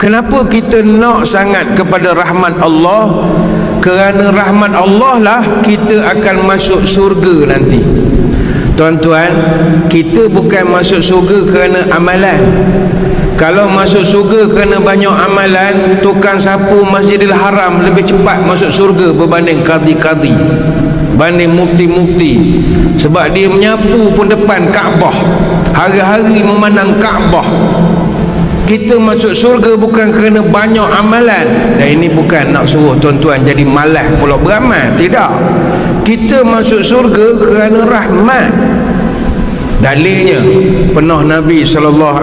Kenapa kita nak sangat kepada rahmat Allah? Kerana rahmat Allah lah kita akan masuk surga nanti. Tuan-tuan, kita bukan masuk surga kerana amalan. Kalau masuk surga kerana banyak amalan, tukang sapu Masjidil Haram lebih cepat masuk surga berbanding qadi-qadi, banding mufti-mufti. Sebab dia menyapu pun depan Kaabah, hari-hari memandang Kaabah. Kita masuk surga bukan kerana banyak amalan. Dan ini bukan nak suruh tuan-tuan jadi malas pula beramal, tidak. Kita masuk surga kerana rahmat. Dalilnya pernah Nabi SAW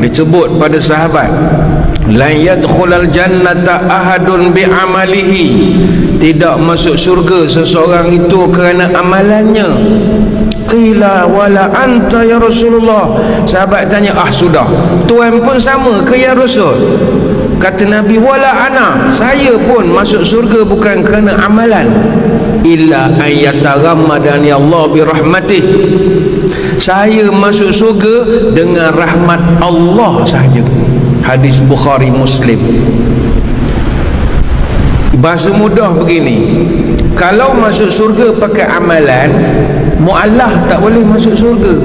disebut pada sahabat, la yadkhulal jannata ahadun bi'amalihi, tidak masuk surga seseorang itu kerana amalannya. Qila wala anta ya Rasulullah. Sahabat tanya, sudah, tuan pun sama ke ya Rasul? Kata Nabi, wala ana, saya pun masuk surga bukan kerana amalan. Illa ayyatagammadani Allah birahmatih, saya masuk surga dengan rahmat Allah sahaja. Hadis Bukhari Muslim. Bahasa mudah begini, kalau masuk surga pakai amalan, mu'allah tak boleh masuk surga.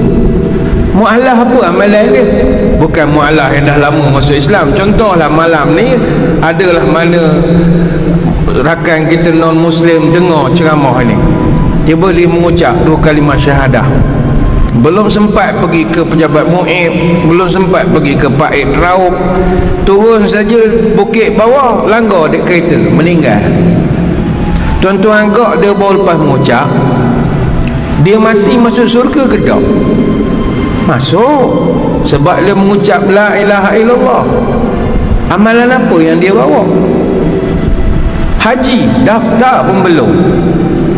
Mu'allah apa amalan dia? Bukan mu'allah yang dah lama masuk Islam. Contohlah malam ni adalah mana rakan kita non-Muslim dengar ceramah ni, tiba dia mengucap 2 kalimah syahadah, belum sempat pergi ke pejabat mu'ib, belum sempat pergi ke Paid Raub, turun saja bukit bawah, langgar dek kereta, meninggal. Tuan-tuan agak dia baru lepas mengucap, dia mati masuk surga ke tak? Masuk. Sebab dia mengucap la ilaha illallah. Amalan apa yang dia bawa? Haji daftar pun belum,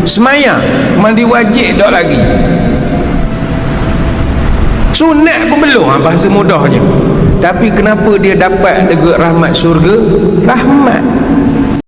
semayang mandi wajib tak lagi, sunat pun belum. Bahasa mudahnya. Tapi kenapa dia dapat dekat rahmat surga? Rahmat.